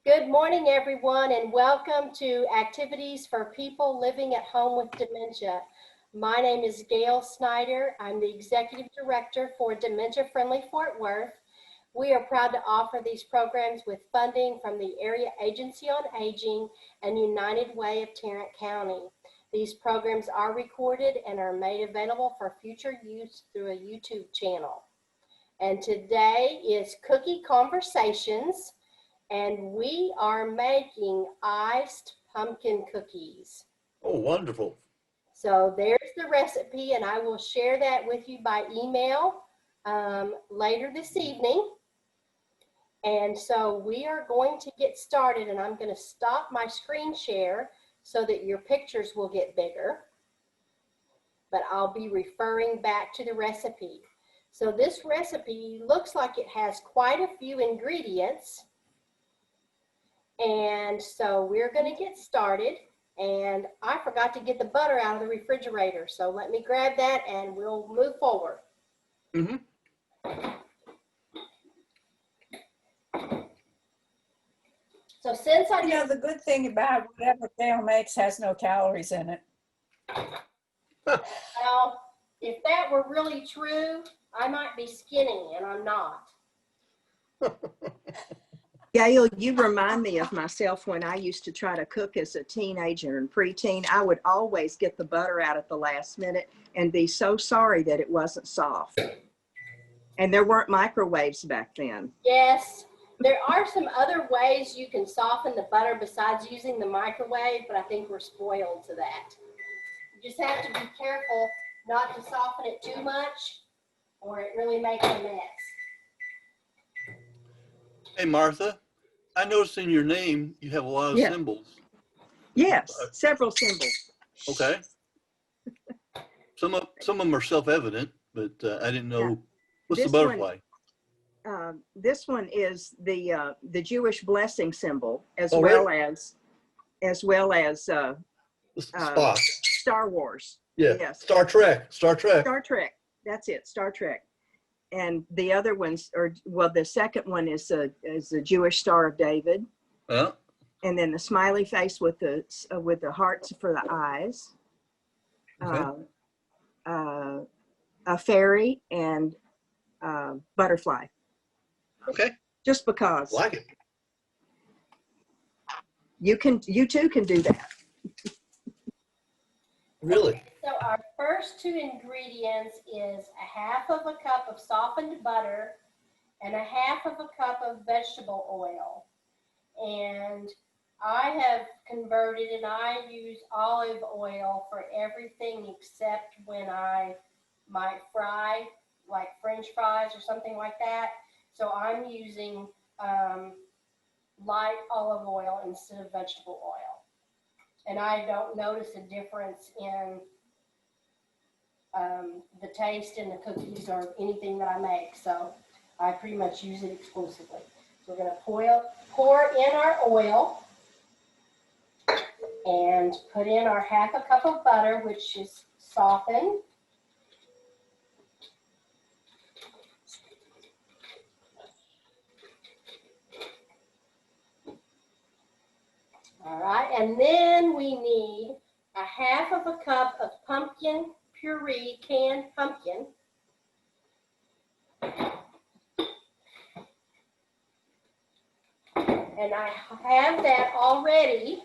Good morning, everyone, and welcome to Activities for People Living at Home with Dementia. My name is Gail Snyder. I'm the Executive Director for Dementia Friendly Fort Worth. We are proud to offer these programs with funding from the Area Agency on Aging and United Way of Tarrant County. These programs are recorded and are made available for future use through a YouTube channel. And today is Cookie Conversations, and we are making iced pumpkin cookies. Oh, wonderful. So there's the recipe, and I will share that with you by email later this evening. And so we are going to get started, and I'm going to stop my screen share so that your pictures will get bigger. But I'll be referring back to the recipe. So this recipe looks like it has quite a few ingredients. And so we're going to get started. And I forgot to get the butter out of the refrigerator. So let me grab that and we'll move forward. Mm-hmm. So since I know, the good thing about whatever Gail makes has no calories in it. Well, if that were really true, I might be skinny, and I'm not. Gail, you remind me of myself when I used to try to cook as a teenager and preteen. I would always get the butter out at the last minute and be so sorry that it wasn't soft. And there weren't microwaves back then. Yes, there are some other ways you can soften the butter besides using the microwave, but I think we're spoiled to that. You just have to be careful not to soften it too much, or it really makes a mess. Hey, Martha, I noticed in your name you have a lot of symbols. Yes, several symbols. Okay. Some of them are self-evident, but I didn't know. What's the butterfly? This one is the Jewish blessing symbol, as well as Spock. Star Wars. Yeah. Yes. Star Trek. That's it. Star Trek. And the other ones are, well, the second one is the Jewish Star of David. Yeah. And then the smiley face with the hearts for the eyes. Okay. A fairy and butterfly. Okay. Just because. Like it. You too can do that. Really? So our first two ingredients is a half of a cup of softened butter and a half of a cup of vegetable oil. And I have converted, and I use olive oil for everything except when I might fry, like French fries or something like that. So I'm using light olive oil instead of vegetable oil. And I don't notice a difference in the taste in the cookies or anything that I make. So I pretty much use it exclusively. So we're going to pour in our oil and put in our half a cup of butter, which is softened. All right, and then we need a half of a cup of pumpkin puree, canned pumpkin. And I have that already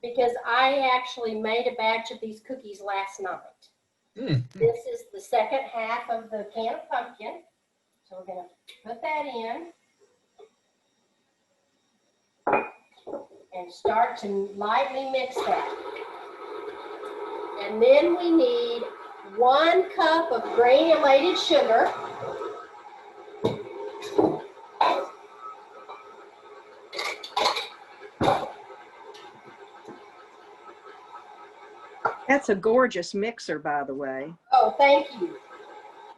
because I actually made a batch of these cookies last night. This is the second half of the can of pumpkin. So we're going to put that in and start to lightly mix that. And then we need 1 cup of granulated sugar. That's a gorgeous mixer, by the way. Oh, thank you.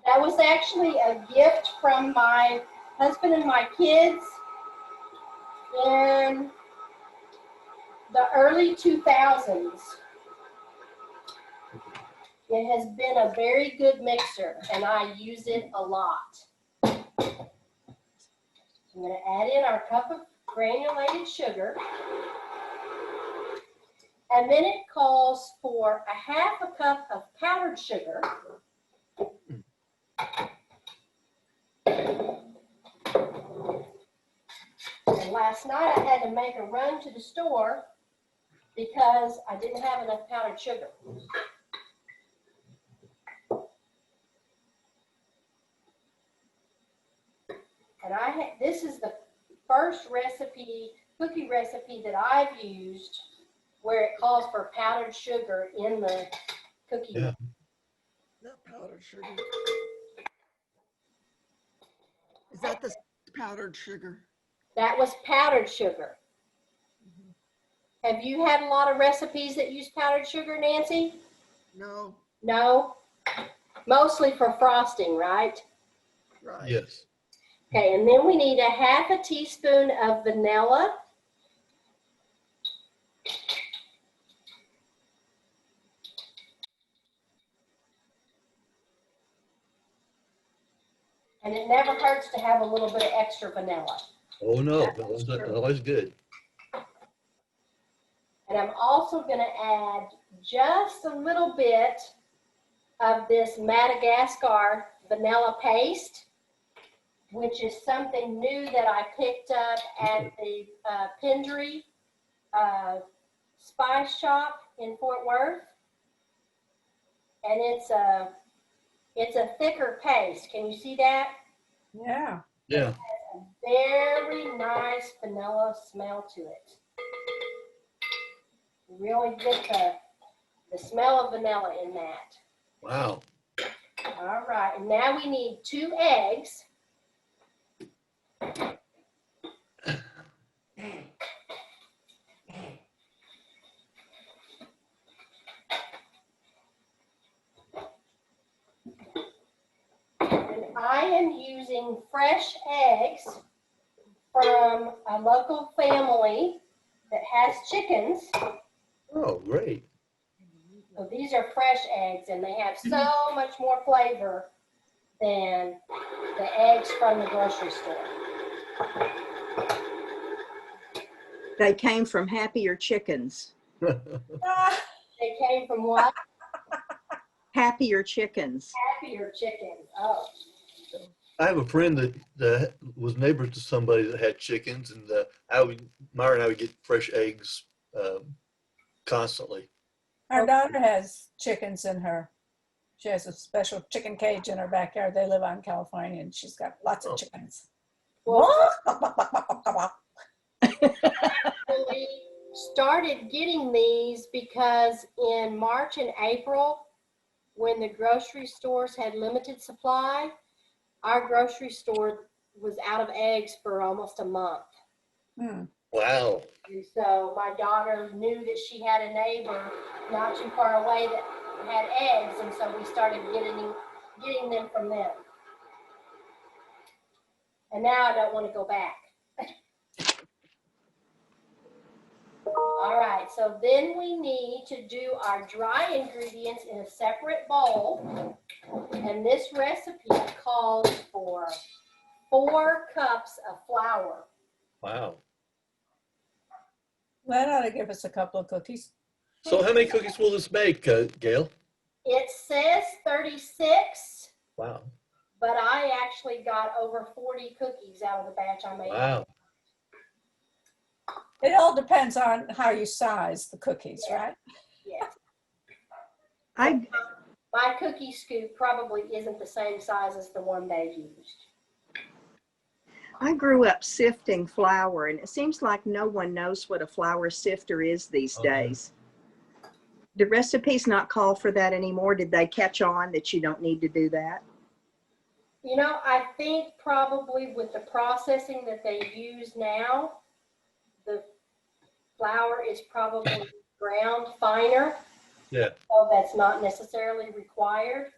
That was actually a gift from my husband and my kids in the early 2000s. It has been a very good mixer, and I use it a lot. add in our cup of granulated sugar. And then it calls for a half a cup of powdered sugar. And last night I had to make a run to the store because I didn't have enough powdered sugar. And this is the first recipe, cookie recipe that I've used where it calls for powdered sugar in the cookie. Yeah. Not powdered sugar. Is that the powdered sugar? That was powdered sugar. Have you had a lot of recipes that use powdered sugar, Nancy? No. No? Mostly for frosting, right? Right. Yes. Okay, and then we need a half a teaspoon of vanilla. And it never hurts to have a little bit of extra vanilla. Oh, no, that's always good. And I'm also going to add just a little bit of this Madagascar vanilla paste, which is something new that I picked up at the Pendry Spice Shop in Fort Worth. And it's a thicker paste. Can you see that? Yeah. Yeah. A very nice vanilla smell to it. Really get the smell of vanilla in that. Wow. All right, and now we need 2 eggs. And I am using fresh eggs from a local family that has chickens. Oh, great. So these are fresh eggs, and they have so much more flavor than the eggs from the grocery store. They came from happier chickens. Ah, They came from what? Happier chickens. Happier chickens. Oh, I have a friend that was neighbor to somebody that had chickens, and Myra and I would get fresh eggs constantly. our daughter has chickens in her. She has a special chicken cage in her backyard. They live out in California, and she's got lots of chickens. well, we started getting these because in March and April, when the grocery stores had limited supply, our grocery store was out of eggs for almost a month. Hmm. Wow. And so my daughter knew that she had a neighbor not too far away that had eggs, and so we started getting them from them. And now I don't want to go back. All right, so then we need to do our dry ingredients in a separate bowl. And this recipe calls for 4 cups of flour. Wow. That ought to give us a couple of cookies. So how many cookies will this make, Gail? It says 36, Wow. but I actually got over 40 cookies out of the batch I made. Wow. It all depends on how you size the cookies, right? Yes. I My cookie scoop probably isn't the same size as the one they used. I grew up sifting flour, and it seems like no one knows what a flour sifter is these days. Do recipes not call for that anymore? Did they catch on that you don't need to do that? You know, I think probably with the processing that they use now, the flour is probably ground finer. Yeah. So that's not necessarily required.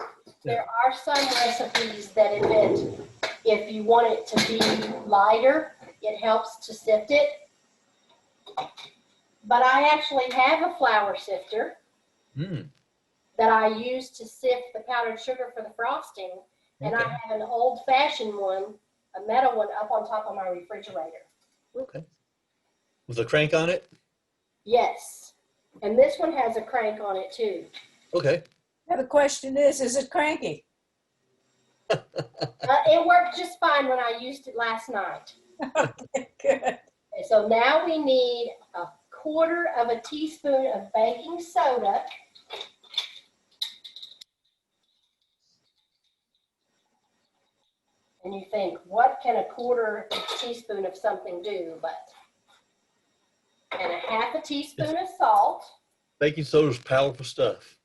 There are some recipes that admit if you want it to be lighter, it helps to sift it. But I actually have a flour sifter that I use to sift the powdered sugar for the frosting. And I have an old-fashioned one a metal one up on top of my refrigerator. Okay. With a crank on it? Yes. And this one has a crank on it too. Okay. Now the question is it cranky? It worked just fine when I used it last night. Okay, good. Okay, so now we need a quarter of a teaspoon of baking soda. And you think, what can a quarter teaspoon of something do? And a half a teaspoon of salt. Baking soda is powerful stuff.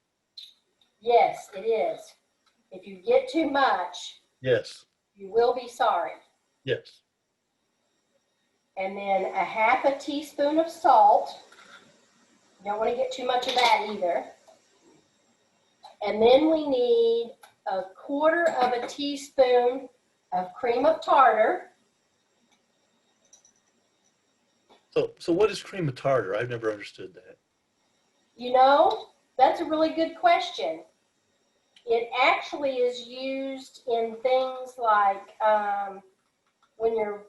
Yes, it is. If you get too much, Yes. you will be sorry. Yes. And then a half a teaspoon of salt. You don't want to get too much of that either. And then we need a quarter of a teaspoon of cream of tartar. So what is cream of tartar? I've never understood that. You know, that's a really good question. It actually is used in things like when you're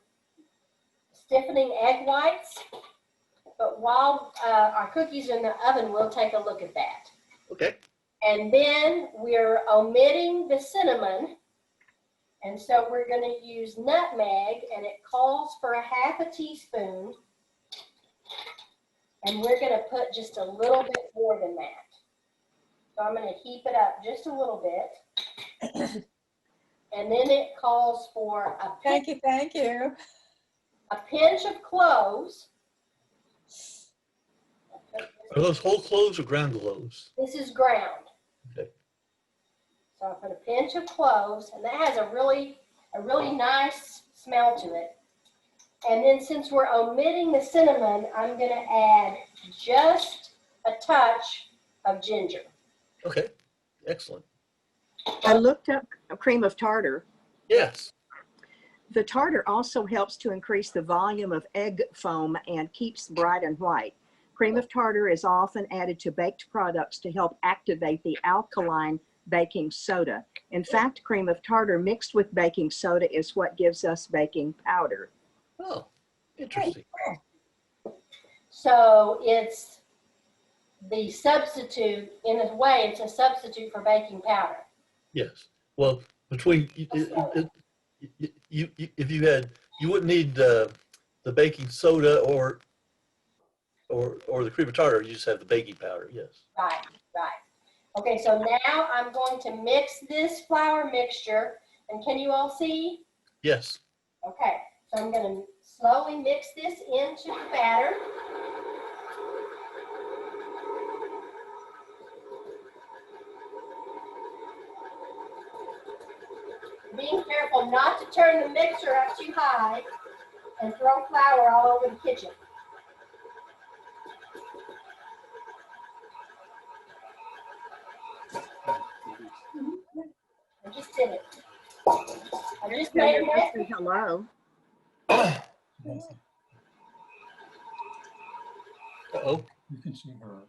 stiffening egg whites. But while our cookies are in the oven, we'll take a look at that. Okay. And then we're omitting the cinnamon. And so we're going to use nutmeg, and it calls for a half a teaspoon. And we're going to put just a little bit more than that. So I'm going to heap it up just a little bit. And then it calls for Thank you. a pinch of cloves. Are those whole cloves or ground cloves? This is ground. Okay. So I put a pinch of cloves, and that has a really nice smell to it. And then since we're omitting the cinnamon, I'm going to add just a touch of ginger. Okay. Excellent. I looked up cream of tartar. Yes. The tartar also helps to increase the volume of egg foam and keeps bright and white. Cream of tartar is often added to baked products to help activate the alkaline baking soda. In fact, cream of tartar mixed with baking soda is what gives us baking powder. Oh, interesting. So it's the substitute, in a way, it's a substitute for baking powder. Yes. Well, between if you had, you wouldn't need the baking soda or the cream of tartar. You just have the baking powder. Yes. Right. Okay, so now I'm going to mix this flour mixture. And can you all see? Yes. Okay, so I'm going to slowly mix this into the batter. Being careful not to turn the mixer up too high and throw flour all over the kitchen. I just did it. I just made a mess. Hello. Uh-oh. You can see her.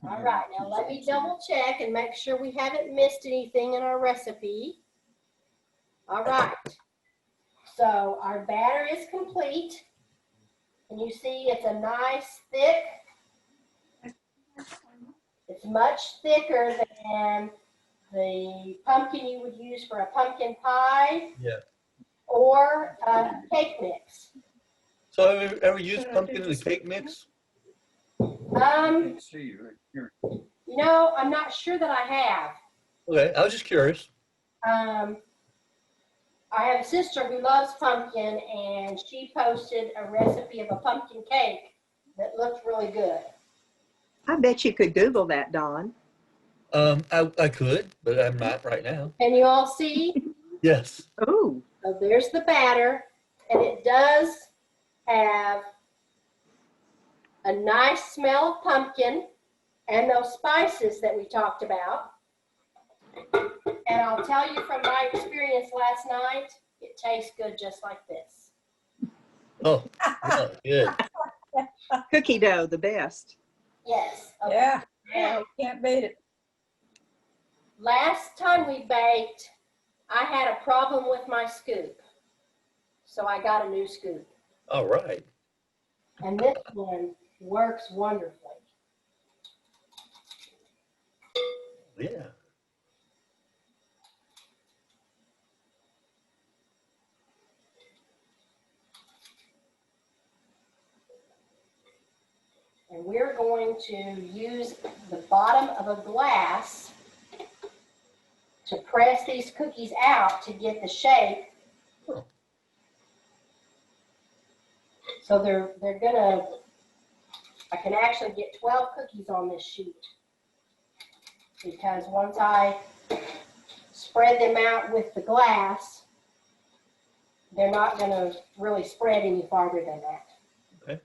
All right, now let me double check and make sure we haven't missed anything in our recipe. All right, so our batter is complete. And you see it's a nice thick, it's much thicker than the pumpkin you would use for a pumpkin pie. Yeah. Or a cake mix. So have you ever used pumpkin in the cake mix? See you right here. You know, I'm not sure that I have. Okay, I was just curious. I have a sister who loves pumpkin, and she posted a recipe of a pumpkin cake that looked really good. I bet you could Google that, Dawn. I could, but I'm not right now. Can you all see? Yes. Ooh. So there's the batter, and it does have a nice smell of pumpkin and those spices that we talked about. And I'll tell you from my experience last night, it tastes good just like this. Oh, yeah, good. Cookie dough, the best. Yes. Okay. Yeah, Now, you can't beat it. last time we baked, I had a problem with my scoop. So I got a new scoop. All right. And this one works wonderfully. Yeah. And we're going to use the bottom of a glass to press these cookies out to get the shape. Oh. So they're gonna, I can actually get 12 cookies on this sheet. Because once I spread them out with the glass, they're not gonna really spread any farther than that. Okay.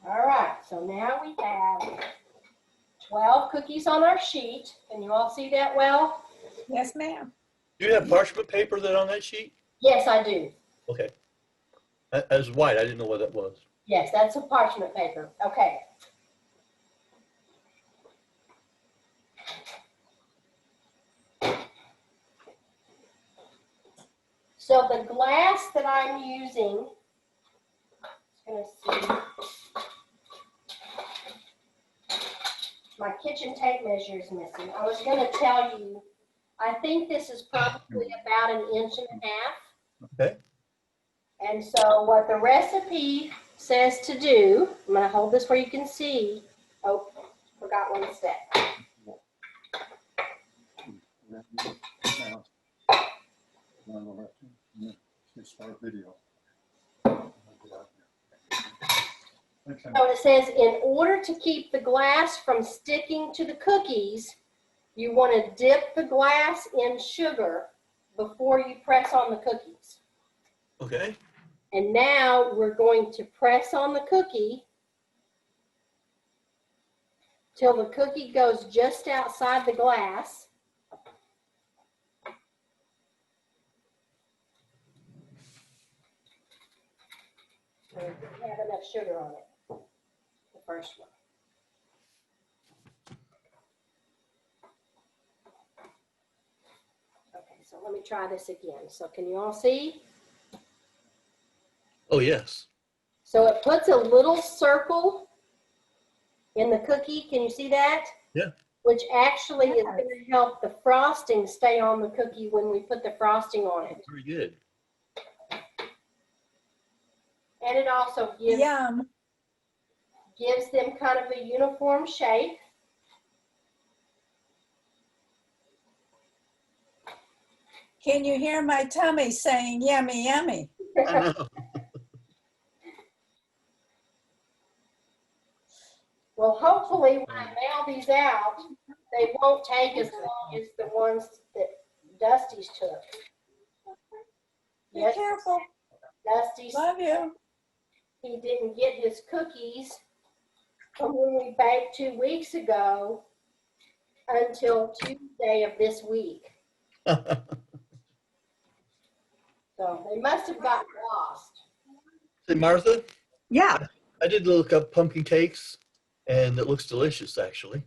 All right, so now we have 12 cookies on our sheet. Can you all see that well? Yes, ma'am. Do you have parchment paper that on that sheet? Yes, I do. Okay. That was white. I didn't know what that was. Yes, that's a parchment paper. Okay. So the glass that I'm using, let's see, my kitchen tape measure is missing. I was going to tell you, I think this is probably about 1.5 inches. Okay. And so what the recipe says to do, I'm going to hold this where you can see. Oh, forgot one step. Start video. So it says, in order to keep the glass from sticking to the cookies, you want to dip the glass in sugar before you press on the cookies. Okay. And now we're going to press on the cookie till the cookie goes just outside the glass. And it didn't have enough sugar on it, the first one. Okay, so let me try this again. So can you all see? Oh, yes. So it puts a little circle in the cookie. Can you see that? Yeah. Which actually is going to help the frosting stay on the cookie when we put the frosting on it. Very good. And it also gives Yum. them kind of a uniform shape. Can you hear my tummy saying yummy, yummy? I know. Well, hopefully when I mail these out, they won't take as long as the ones that Dusty's took. Be Yes, careful. Dusty's, Love you. he didn't get his cookies from when we baked 2 weeks ago until Tuesday of this week. So they must have gotten lost. Say, Martha, Yeah. I did look up pumpkin cakes, and it looks delicious, actually.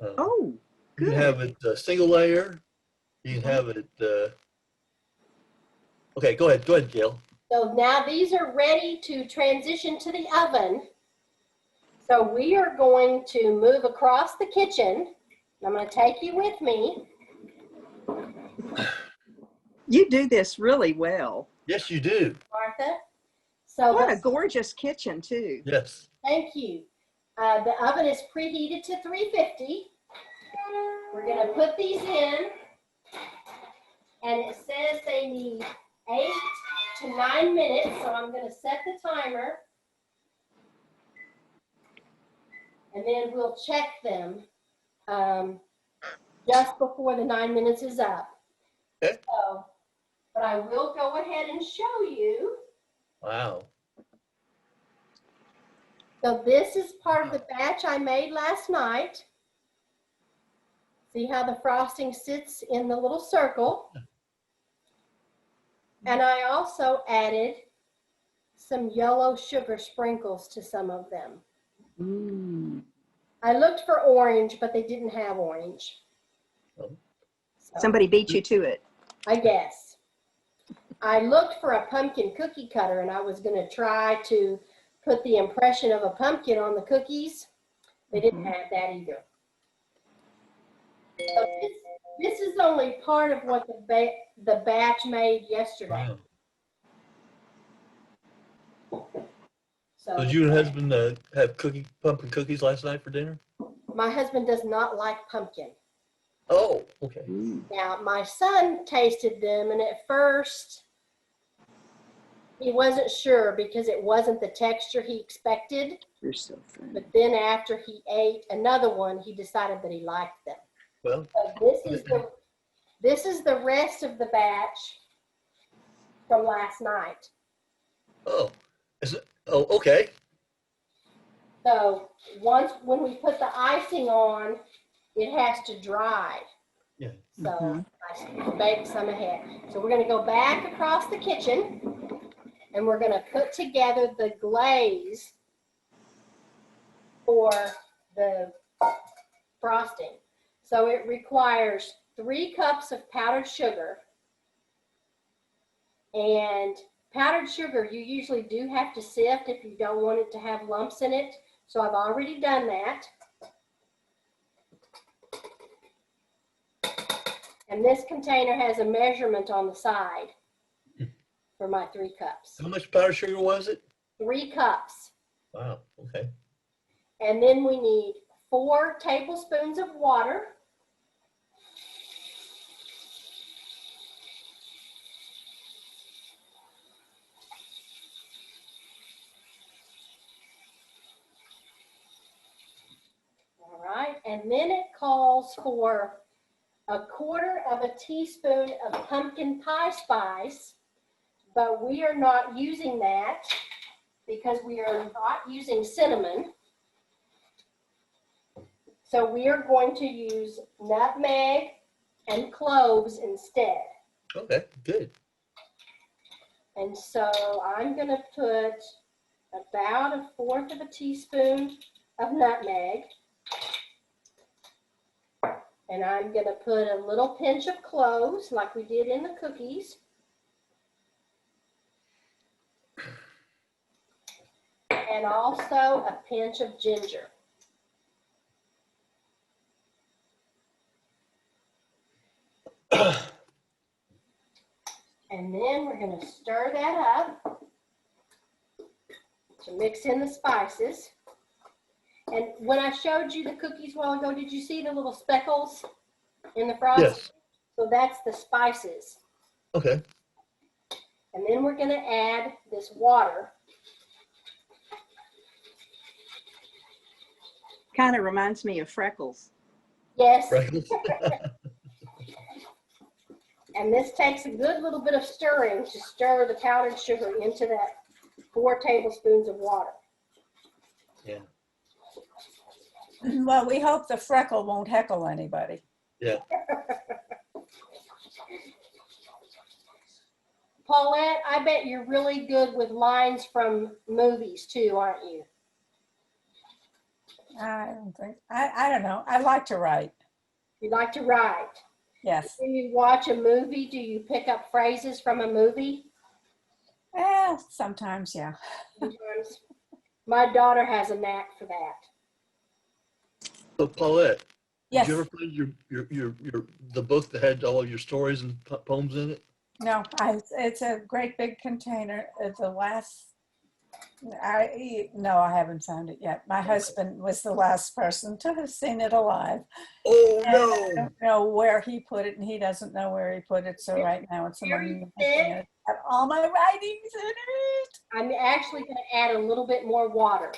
Oh, You good. can have it single layer. You can have it. Okay, go ahead. Go ahead, Gail. So now these are ready to transition to the oven. So we are going to move across the kitchen. I'm going to take you with me. You do this really well. Yes, you do. Martha. So What a gorgeous kitchen, too. Yes. thank you. The oven is preheated to 350. We're going to put these in, and it says they need 8 to 9 minutes, so I'm going to set the timer, and then we'll check them just before the 9 minutes is up. Okay. So, but I will go ahead and show you. Wow. So this is part of the batch I made last night. See how the frosting sits in the little circle? And I also added some yellow sugar sprinkles to some of them. Mm. I looked for orange, but they didn't have orange. Oh. So, Somebody beat you to it. I guess. I looked for a pumpkin cookie cutter, and I was going to try to put the impression of a pumpkin on the cookies. They didn't have that either. So this is only part of what the batch made yesterday. Wow. So Did you and husband have pumpkin cookies last night for dinner? my husband does not like pumpkin. Oh, okay. Now, my son tasted them, and at first he wasn't sure because it wasn't the texture he expected. You're so funny. But then after he ate another one, he decided that he liked them. Well, So this is the rest of the batch from last night. oh, okay. So when we put the icing on, it has to dry. Yeah. So I baked some ahead. So we're going to go back across the kitchen and we're going to put together the glaze for the frosting. So it requires 3 cups of powdered sugar. And powdered sugar, you usually do have to sift if you don't want it to have lumps in it. So I've already done that. And this container has a measurement on the side for my 3 cups. How much powdered sugar was it? 3 cups. Wow, okay. And then we need 4 tablespoons of water. All right, and then it calls for 1/4 teaspoon of pumpkin pie spice, but we are not using that because we are not using cinnamon. So we are going to use nutmeg and cloves instead. Okay, good. And so I'm going to put about 1/4 teaspoon of nutmeg. And I'm going to put a little pinch of cloves like we did in the cookies. And also a pinch of ginger. And then we're going to stir that up to mix in the spices. And when I showed you the cookies a while ago, did you see the little speckles in the frosting? Yes. So that's the spices. Okay. And then we're going to add this water. Kind of reminds me of Freckles. Yes. Right. And this takes a good little bit of stirring to stir the powdered sugar into that 4 tablespoons of water. Yeah. Well, we hope the freckle won't heckle anybody. Yeah. Paulette, I bet you're really good with lines from movies too, aren't you? I don't think, I don't know. I like to write. You like to write. Yes. When you watch a movie, do you pick up phrases from a movie? Sometimes, yeah. Sometimes. My daughter has a knack for that. So Paulette, Yes. did you ever find the book that had all of your stories and poems in it? No, it's a great big container. It's the last, no, I haven't found it yet. My husband was the last person to have seen it alive. Oh And I no! don't know where he put it, and he doesn't know where he put it. So right now it's among Very the thick. thing. It's got all my writings in it. I'm actually going to add a little bit more water.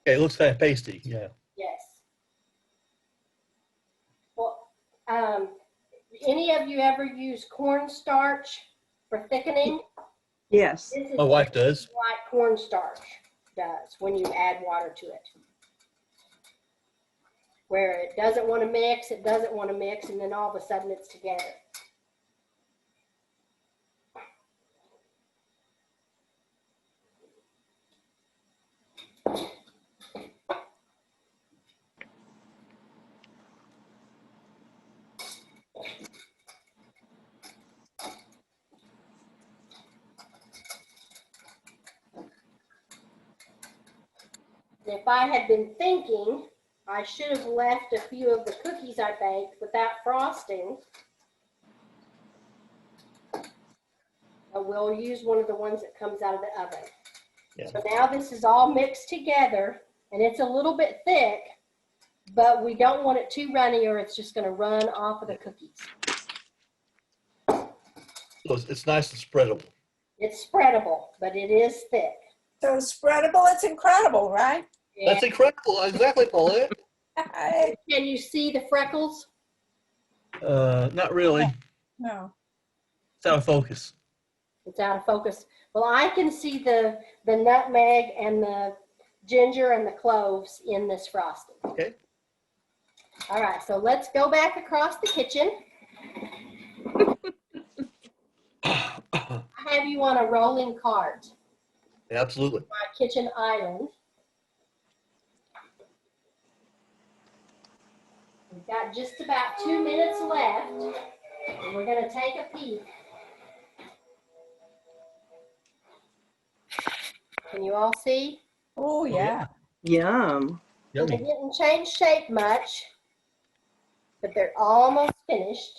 Okay, it looks kind of pasty. Yeah. Yes. Well, any of you ever use cornstarch for thickening? Yes. This is My wife does. what cornstarch does when you add water to it. Where it doesn't want to mix, it doesn't want to mix, and then all of a sudden it's together. If I had been thinking, I should have left a few of the cookies I baked without frosting. But we'll use one of the ones that comes out of the oven. Yeah. So now this is all mixed together, and it's a little bit thick, but we don't want it too runny or it's just going to run off of the cookies. So it's nice and spreadable. It's spreadable, but it is thick. So spreadable, it's incredible, right? That's incredible. Exactly, Paulette. Can you see the freckles? Not really. No. It's out of focus. It's out of focus. Well, I can see the nutmeg and the ginger and the cloves in this frosting. Okay. All right, so let's go back across the kitchen. I have you on a rolling cart, Yeah, absolutely. my kitchen island. We've got just about 2 minutes left, and we're going to take a peek. Can you all see? Oh, yeah. Yum. They Yummy. didn't change shape much, but they're almost finished.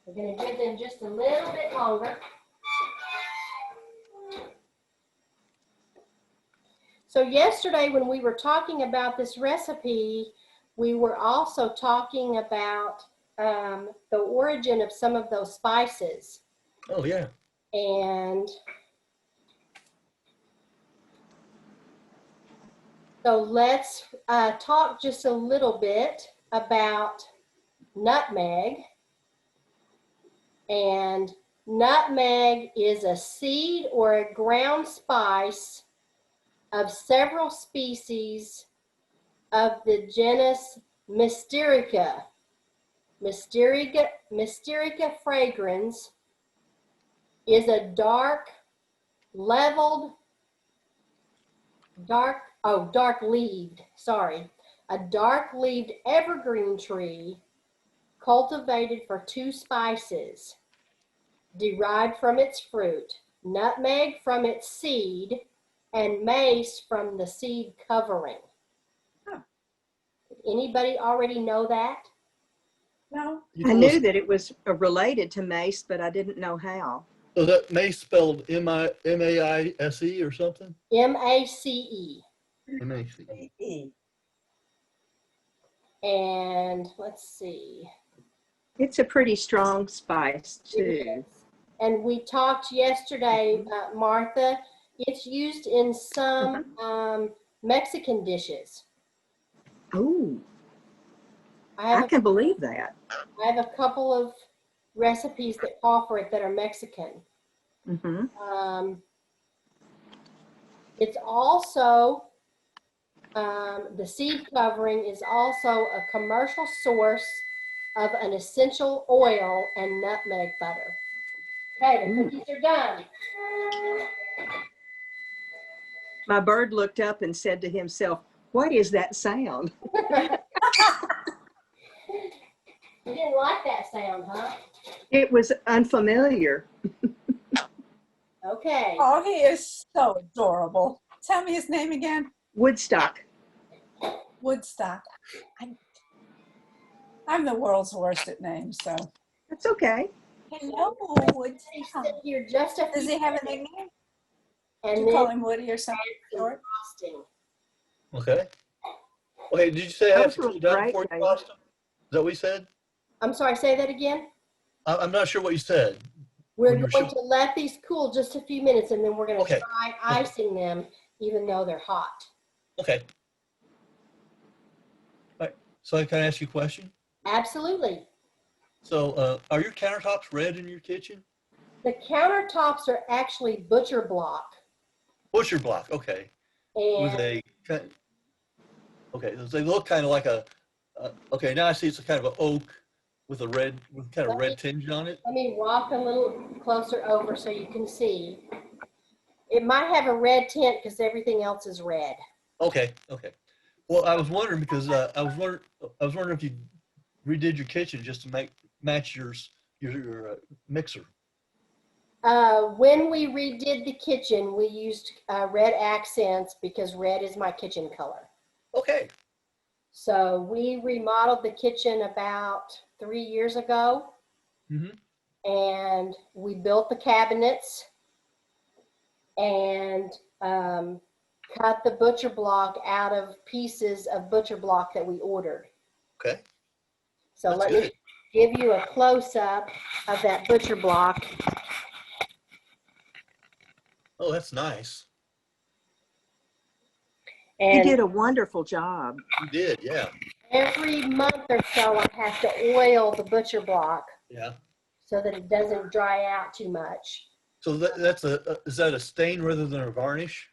We're going to give them just a little bit longer. So yesterday when we were talking about this recipe, we were also talking about the origin of some of those spices. Oh, yeah. And so let's talk just a little bit about nutmeg. And nutmeg is a seed or a ground spice of several species of the genus Mysterica. Mysterica fragrans is a dark leaved, a dark leaved evergreen tree cultivated for two spices, derived from its fruit, nutmeg from its seed, and mace from the seed covering. Huh. Did anybody already know that? No. I knew that it was related to mace, but I didn't know how. So that mace spelled M-A-I-S-E or something? M-A-C-E. M-A-C-E. And let's see. It's a pretty strong spice too. And we talked yesterday, Martha, it's used in some Mexican dishes. Oh, I I can believe that. have a couple of recipes that call for it that are Mexican. Mm-hmm. It's also, the seed covering is also a commercial source of an essential oil and nutmeg butter. Okay, the cookies are done. My bird looked up and said to himself, "What is that sound?" You didn't like that sound, huh? It was unfamiliar. Okay. Oh, he is so adorable. Tell me his name again. Woodstock. Woodstock. I'm the world's worst at names, so. That's okay. Hello, He's Woodstock. sit here just a Does few he have a minutes, nickname? and Do you then call him Woody or something some short? frosting. Okay. Okay, did you say I have to Those were cool down great, before you David. frost them? Is that what you said? I'm sorry, say that again. I'm not sure what you said. We're When you're going to let these cool just a few minutes, and then we're going to Okay. try icing them, even though they're hot. Okay. All right. So can I ask you a question? Absolutely. So are your countertops red in your kitchen? The countertops are actually butcher block. Butcher block. Okay. With And a okay, they look kind of like a. Okay, now I see it's a kind of an oak with a red, with kind of red tinge on it. let me walk a little closer over so you can see. It might have a red tint because everything else is red. Okay. Okay. Well, I was wondering because I was wondering if you redid your kitchen just to match your mixer. When we redid the kitchen, we used red accents because red is my kitchen color. Okay. So we remodeled the kitchen about 3 years ago, Mhm. and we built the cabinets and cut the butcher block out of pieces of butcher block that we ordered. Okay. So That's let good. me give you a close-up of that butcher block. Oh, that's nice. You And did a wonderful job. You did, yeah. every month or so, I have to oil the butcher block Yeah. so that it doesn't dry out too much. So that's is that a stain rather than a varnish?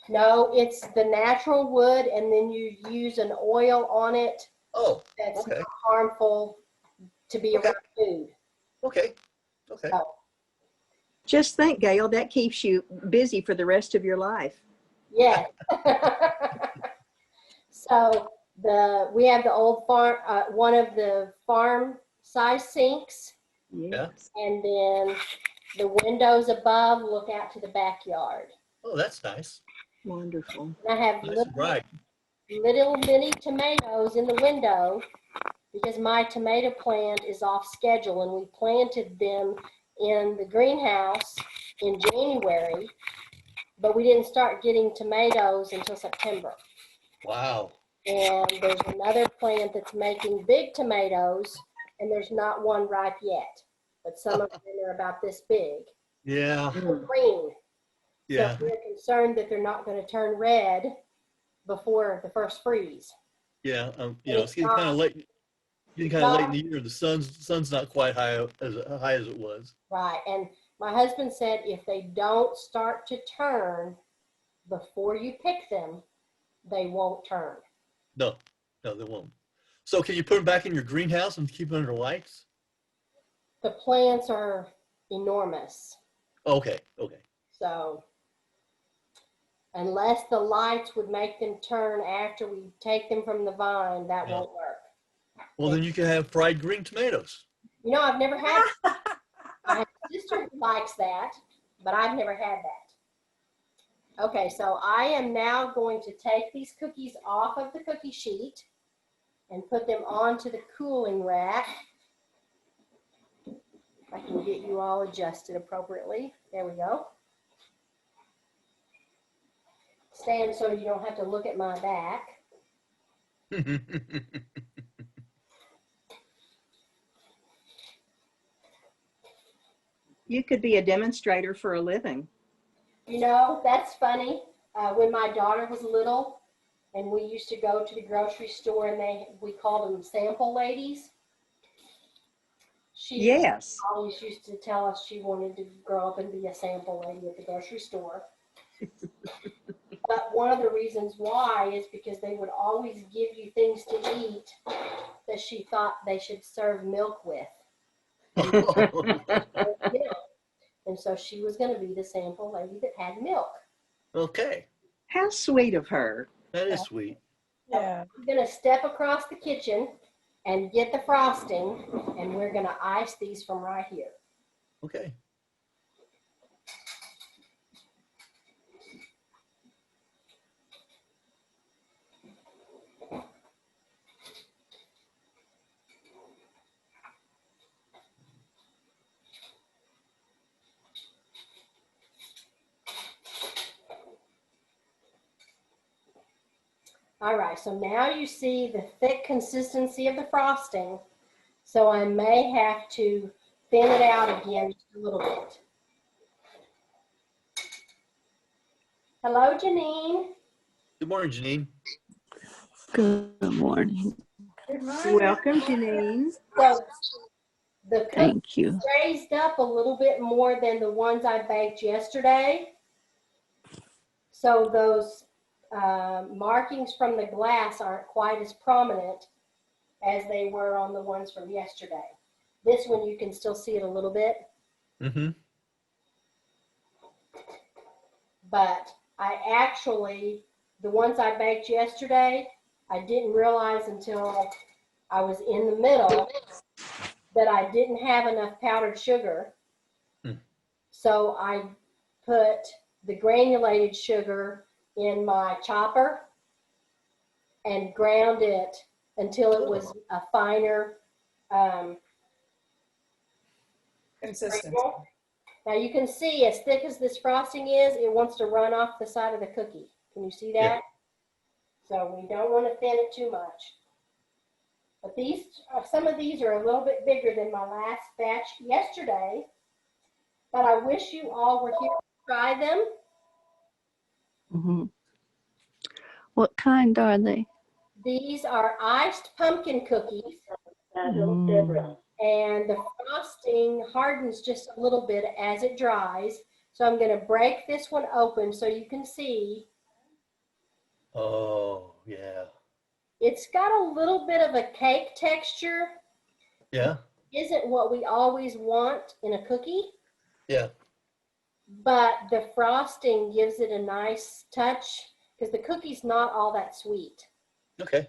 No, it's the natural wood, and then you use an oil on it Oh, that's okay. not harmful to be Okay. around food. Okay. Okay. So, Just think, Gail, that keeps you busy for the rest of your life. yeah. So we have the old farm, one of the farm size sinks, Yes. and then the windows above look out to the backyard. Oh, that's nice. Wonderful. And I have Nice and bright. little mini tomatoes in the window because my tomato plant is off schedule, and we planted them in the greenhouse in January, but we didn't start getting tomatoes until September. Wow. And there's another plant that's making big tomatoes, and there's not one ripe yet, but some of them are about this big. Yeah. They're green. Yeah. So we're concerned that they're not going to turn red before the first freeze. Yeah. You And know, it's getting kind of late. Getting kind of late in the year. The sun's not quite high as it was. Right. And my husband said if they don't start to turn before you pick them, they won't turn. No, they won't. So can you put them back in your greenhouse and keep them under lights? The plants are enormous. Okay. Okay. So unless the lights would make them turn after we take them from the vine, that Yeah. won't work. Well, then you can have fried green tomatoes. You know, I've never had, I have a sister who likes that, but I've never had that. Okay, so I am now going to take these cookies off of the cookie sheet and put them onto the cooling rack. If I can get you all adjusted appropriately. There we go. Stand so you don't have to look at my back. You could be a demonstrator for a living. You know, that's funny. When my daughter was little and we used to go to the grocery store and we called them sample ladies. She Yes. always used to tell us she wanted to grow up and be a sample lady at the grocery store. But one of the reasons why is because they would always give you things to eat that she thought they should serve milk with. And so she was going to be the sample lady that had milk. Okay. How sweet of her. That is sweet. Yeah. I'm going to step across the kitchen and get the frosting, and we're going to ice these from right here. Okay. All right, so now you see the thick consistency of the frosting. So I may have to thin it out again just a little bit. Hello, Janine. Good morning, Janine. Good morning. Good morning. Welcome, Janine. So the cookies Thank you. raised up a little bit more than the ones I baked yesterday. So those markings from the glass aren't quite as prominent as they were on the ones from yesterday. This one, you can still see it a little bit. Mm-hmm. But I actually, the ones I baked yesterday, I didn't realize until I was in the middle that I didn't have enough powdered sugar. So I put the granulated sugar in my chopper and ground it until it was a finer Consistent. granule. Now you can see as thick as this frosting is, it wants to run off the side of the cookie. Can you see that? Yeah. So we don't want to thin it too much. But these, some of these are a little bit bigger than my last batch yesterday. But I wish you all were here to try them. hmm What kind are they? These are iced pumpkin cookies. Mm. And the frosting hardens just a little bit as it dries. So I'm going to break this one open so you can see. Oh, yeah. It's got a little bit of a cake texture. Yeah. Isn't what we always want in a cookie, Yeah. but the frosting gives it a nice touch because the cookie's not all that sweet. Okay.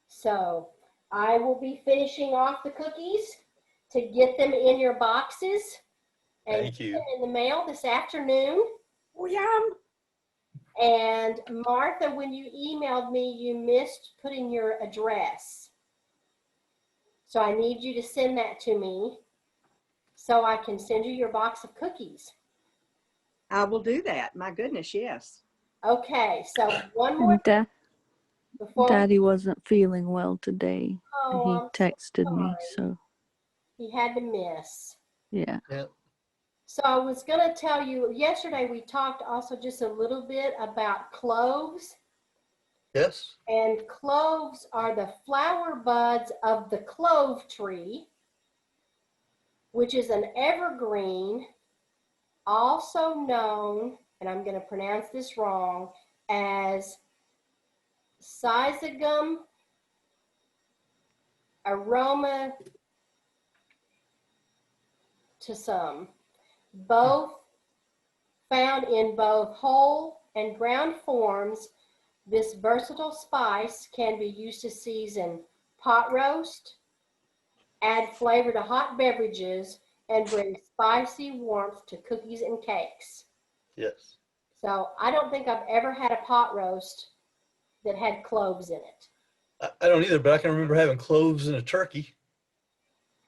So I will be finishing off the cookies to get them in your boxes and Thank get you. them in the mail this afternoon. Oh, yum. And Martha, when you emailed me, you missed putting your address. So I need you to send that to me so I can send you your box of cookies. I will do that. My goodness, yes. Okay, so one more And before Daddy wasn't feeling well today. And he I'm so texted me, sorry. so He had to miss. yeah. Yeah. So I was going to tell you, yesterday we talked also just a little bit about cloves. Yes. And cloves are the flower buds of the clove tree, which is an evergreen, also known, and I'm going to pronounce this wrong, as Syzygium aromaticum, both found in both whole and ground forms. This versatile spice can be used to season pot roast, add flavor to hot beverages, and bring spicy warmth to cookies and cakes. Yes. So I don't think I've ever had a pot roast that had cloves in it. I don't either, but I can remember having cloves in a turkey,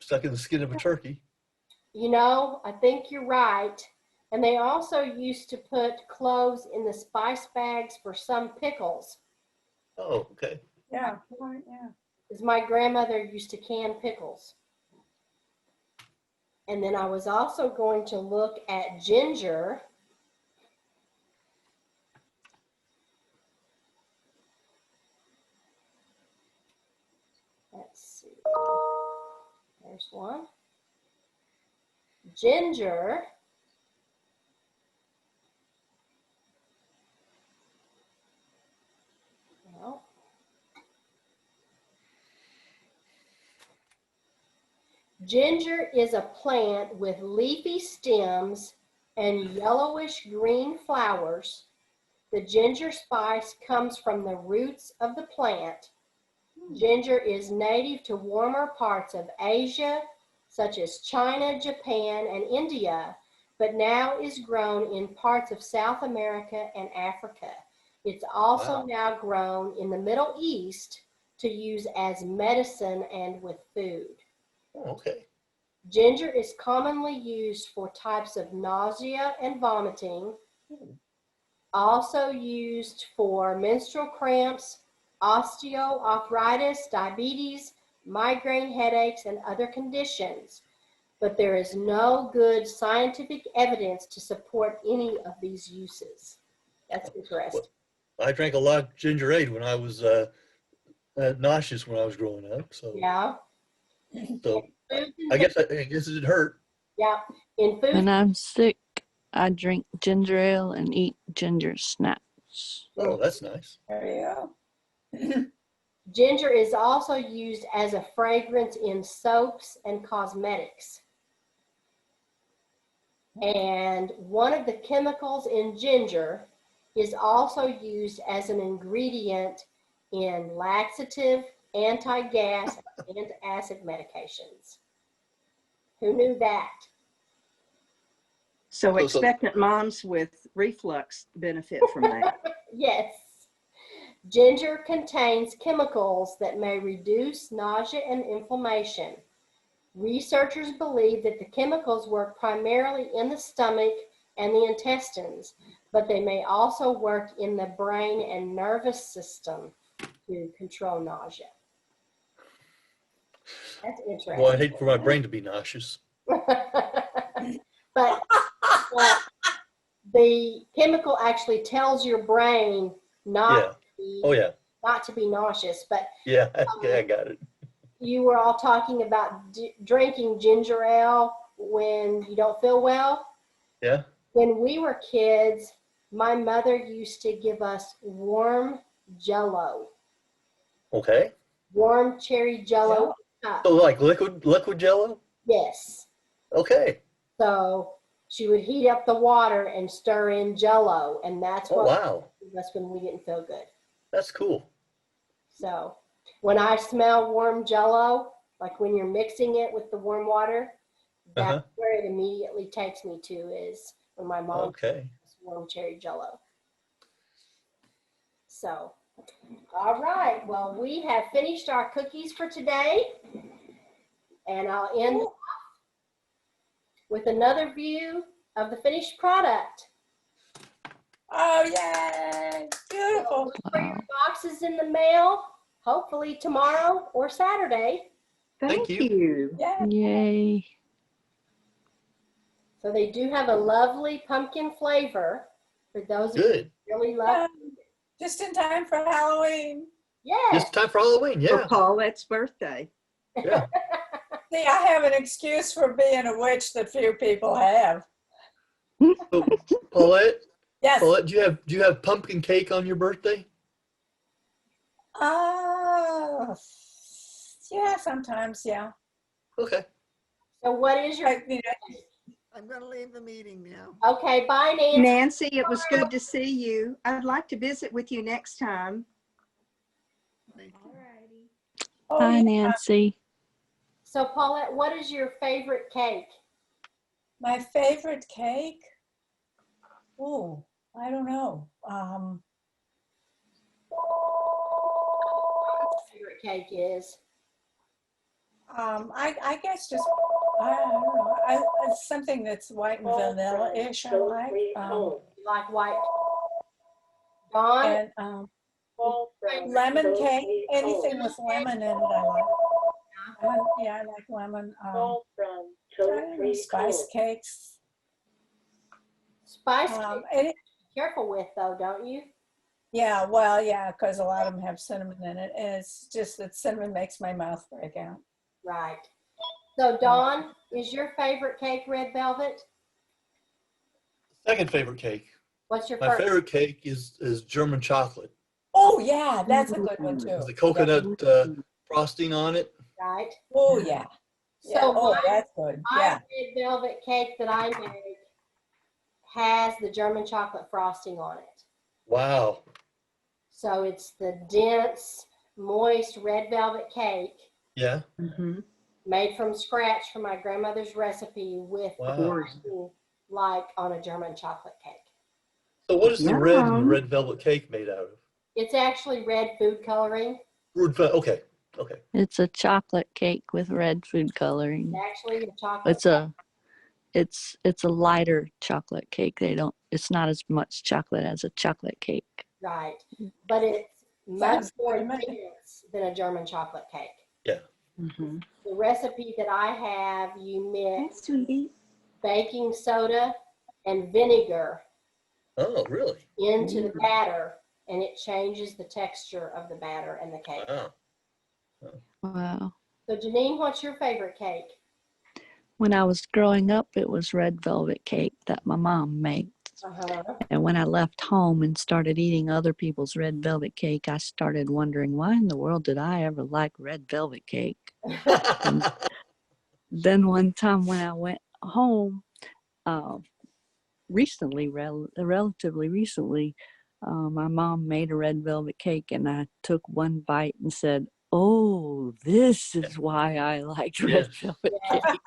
stuck in the skin of a turkey. You know, I think you're right. And they also used to put cloves in the spice bags for some pickles. Oh, okay. Yeah. Right, yeah. Because my grandmother used to can pickles. And then I was also going to look at ginger. Let's see. There's one. Ginger well, ginger is a plant with leafy stems and yellowish green flowers. The ginger spice comes from the roots of the plant. Ginger is native to warmer parts of Asia, such as China, Japan, and India, but now is grown in parts of South America and Africa. It's also now grown in the Middle East to use as medicine and with food. Oh, okay. Ginger is commonly used for types of nausea and vomiting, also used for menstrual cramps, osteoarthritis, diabetes, migraine headaches, and other conditions. But there is no good scientific evidence to support any of these uses. That's interesting. I drank a lot of ginger ale when I was nauseous when I was growing up. So Yeah. So I guess it didn't hurt. Yeah. In food. When I'm sick, I drink ginger ale and eat ginger snaps. Oh, that's nice. There you go. Ginger is also used as a fragrance in soaps and cosmetics. And one of the chemicals in ginger is also used as an ingredient in laxative, anti-gas, and acid medications. Who knew that? So So- expectant moms with reflux benefit from that. Yes. Ginger contains chemicals that may reduce nausea and inflammation. Researchers believe that the chemicals work primarily in the stomach and the intestines, but they may also work in the brain and nervous system to control nausea. That's interesting. Boy, I'd hate for my brain to be nauseous. but the chemical actually tells your brain Yeah. Oh, yeah. not to be nauseous. But Yeah, okay, I got it. you were all talking about drinking ginger ale when you don't feel well. Yeah. When we were kids, my mother used to give us warm Jello, Okay. warm cherry Jello. So like liquid Jello? Yes. Okay. So she would heat up the water and stir in Jello, and that's Oh, what wow. that's when we didn't feel good. That's cool. So when I smell warm Jello, like when you're mixing it with the warm water, that's Uh-huh. where it immediately takes me to, is when my mom Okay. makes warm cherry Jello. So, all right. Well, we have finished our cookies for today, and I'll end with another view of the finished product. Oh, yay. Beautiful. Look for your boxes in the mail, hopefully tomorrow or Saturday. Thank Thank you. you. Yeah. Yay. So they do have a lovely pumpkin flavor for those of you Good. who really love. Just in time for Halloween. Yes. Just time for Halloween. For Yeah. Paulette's birthday. Yeah. See, I have an excuse for being a witch that few people have. So, Paulette, Yes. Paulette, do you have pumpkin cake on your birthday? Yeah, sometimes, yeah. Okay. So what is your, You know, I'm going to leave the meeting now. okay, bye Nancy. Nancy, it was good to see you. I'd like to visit with you next time. Thank you. oh, Hi, yeah. Nancy. So Paulette, what is your favorite cake? My favorite cake? Oh, I don't know. Favorite cake is? I guess just, I don't know. It's something that's white and vanilla-ish I like. You like white? Dawn? And lemon cake, anything with lemon in it I like. Yeah, I like lemon. I don't know, spice cakes. Spice Um, cake, and it- be careful with though, don't you? yeah, well, yeah, because a lot of them have cinnamon in it. And it's just that cinnamon makes my mouth break out. Right. So Dawn, is your favorite cake red velvet? Second favorite cake. What's your My first? favorite cake is German chocolate. Oh, yeah, that's a good one too. With the coconut frosting on it. Right. Oh, yeah. Yeah. So Oh, my that's good. My Yeah. red velvet cake that I make has the German chocolate frosting on it. Wow. So it's the dense, moist red velvet cake Yeah. Mhm. made from scratch from my grandmother's recipe with Wow. frosting like on a German chocolate cake. So what is the red in the Yum. red velvet cake made out of? It's actually red food coloring. Okay. Okay. It's a chocolate cake with red food coloring. Actually, a chocolate. It's a lighter chocolate cake. It's not as much chocolate as a chocolate cake. Right. But it's much Sounds more good to me. dense than a German chocolate cake. Yeah. Mhm. The recipe that I have, you mix That's sweetie. baking soda and vinegar Oh, really? into the batter, and it changes the texture of the batter and the cake. Wow. Wow. So Janine, what's your favorite cake? When I was growing up, it was red velvet cake that my mom made. Uh-huh. And when I left home and started eating other people's red velvet cake, I started wondering, why in the world did I ever like red velvet cake? Then one time when I went home, relatively recently, my mom made a red velvet cake, and I took one bite and said, "Oh, this is why I liked red Yes. velvet Yeah. cake."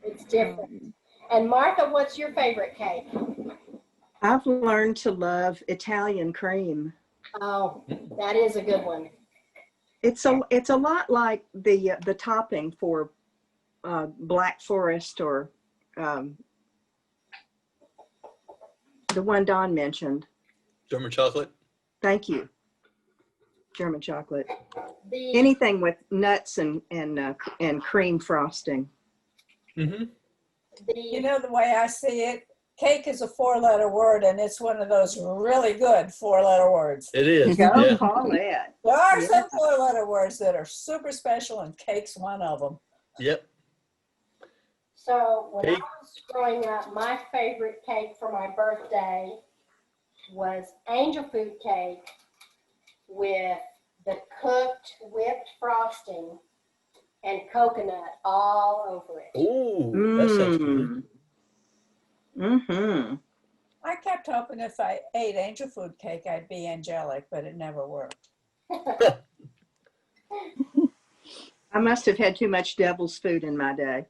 It's different. And Martha, what's your favorite cake? I've learned to love Italian cream. Oh, that is a good one. It's a lot like the topping for Black Forest or the one Don mentioned. German chocolate. Thank you. German chocolate. The, Anything with nuts and cream frosting. Mm-hmm. You the, know, the way I see it, cake is a 4-letter word, and it's one of those really good 4-letter words. It is. Go, Yeah. Paulette. There are Yeah. some 4-letter words that are super special, and cake's one of them. Yep. so when I Cake. was growing up, my favorite cake for my birthday was angel food cake with the cooked whipped frosting and coconut all over it. Ooh, that sounds good. Mm-hmm. I kept hoping if I ate angel food cake, I'd be angelic, but it never worked. I must have had too much devil's food in my day.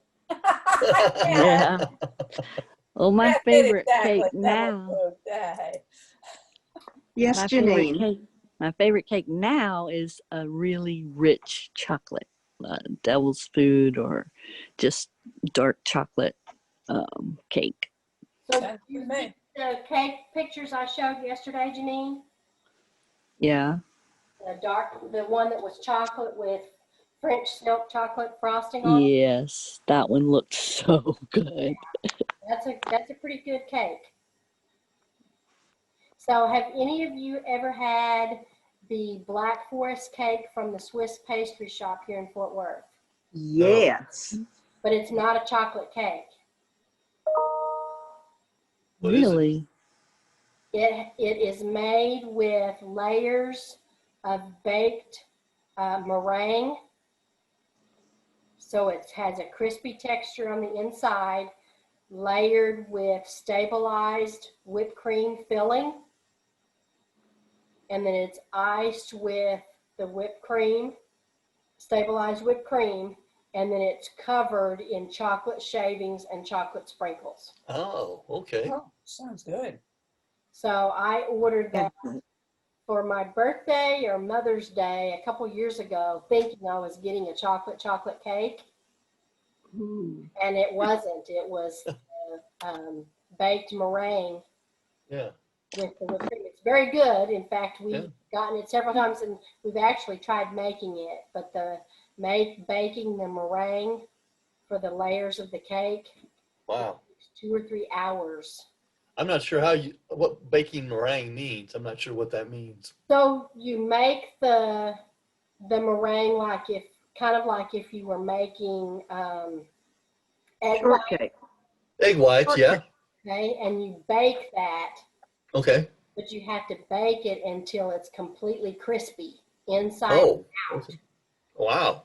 Yeah. Well, my That's it favorite exactly, cake devil now. food. Hey. Yes, My favorite Janine. cake. My favorite cake now is a really rich chocolate, devil's food or just dark chocolate cake. So Sounds did you good to see me. the cake pictures I showed yesterday, Janine? Yeah. The one that was chocolate with French silk chocolate frosting on it. Yes, that one looked so good. That's a pretty good cake. So have any of you ever had the Black Forest cake from the Swiss pastry shop here in Fort Worth? Yes. But it's not a chocolate cake. What is it? Really? It is made with layers of baked meringue. So it has a crispy texture on the inside, layered with stabilized whipped cream filling. And then it's iced with the whipped cream, stabilized whipped cream, and then it's covered in chocolate shavings and chocolate sprinkles. Oh, okay. Oh, sounds good. So I ordered that Yeah. for my birthday or Mother's Day a couple years ago, thinking I was getting a chocolate cake, Ooh. and it wasn't. It was baked meringue Yeah. with the whipped cream. It's very good. In fact, we've Yeah. gotten it several times, and we've actually tried making it. But baking the meringue for the layers of the cake Wow. takes 2 or 3 hours. I'm not sure what baking meringue means. I'm not sure what that means. So you make the meringue like if you were making egg white, Shortcake. Egg whites, yeah. okay, and you bake that, Okay. but you have to bake it until it's completely crispy inside Oh. and out, Okay. Wow.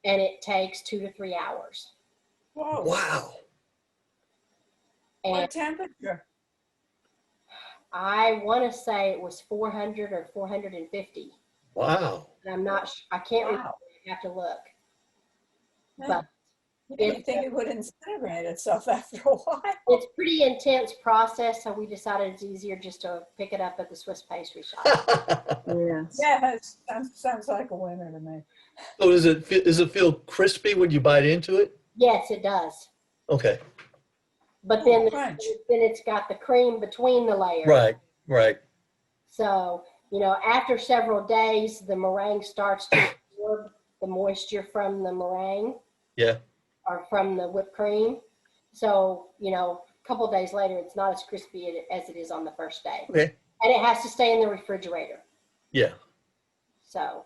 and it takes 2 to 3 hours. Whoa. Wow. And What temperature? I want to say it was 400 or 450. Wow. And I'm not sure, I can't remember, Wow. I have to look. Man, But you'd think it would incinerate itself after a while. it's a pretty intense process, so we decided it's easier just to pick it up at the Swiss pastry shop. Yes. Yeah, it sounds like a winner to me. So does it feel crispy when you bite into it? Yes, it does. Okay. But then, Crunch. then it's got the cream between the layers. Right. Right. So, after several days, the meringue starts to absorb the moisture from the meringue Yeah. or from the whipped cream. So, a couple of days later, it's not as crispy as it is on the first day. Okay. And it has to stay in the refrigerator. Yeah. So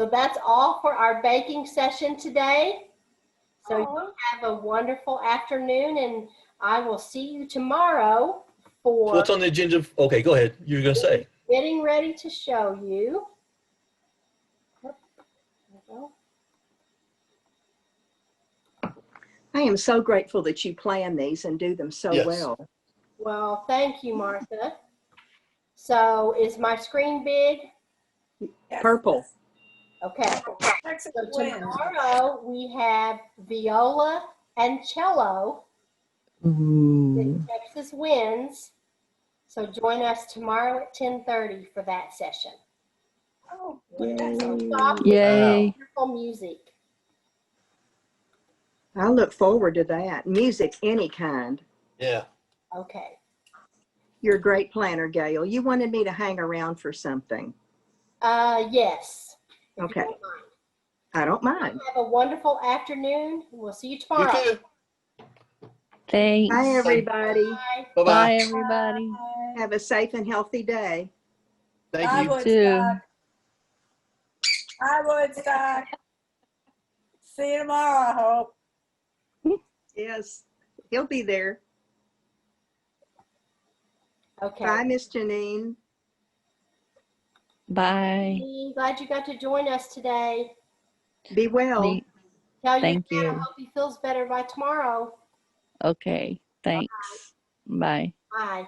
that's all for our baking session today. So you have a wonderful afternoon, and I will see you tomorrow So for what's on the agenda? Okay, go ahead. You're going to say. getting ready to show you. I am so grateful that you plan these and do them so Yes. well. Well, thank you, Martha. So is my screen big? Yes. Purple. Okay. Texas So wins. tomorrow we have viola and cello Ooh. Texas wins. So join us tomorrow at 10:30 for that session. Oh, Stop with Yay. wonderful music. I look forward to that. Music, any kind. Yeah. Okay. You're a great planner, Gail. You wanted me to hang around for something. Yes. if you Okay. don't mind. I don't mind. Have a wonderful afternoon. We'll see you You tomorrow. too. Thanks. Bye, everybody. Bye. Bye-bye. Bye, everybody. Have a safe and healthy day. Thank Bye, you. Woodstock. Bye, Woodstock. See you tomorrow, I hope. Yes, he'll be there. Okay. Bye, Miss Janine. Bye. Glad you got to join us today. Be well. Me- Tell your Thank dad I you. hope he feels better by tomorrow. Okay. Thanks. Bye. Bye.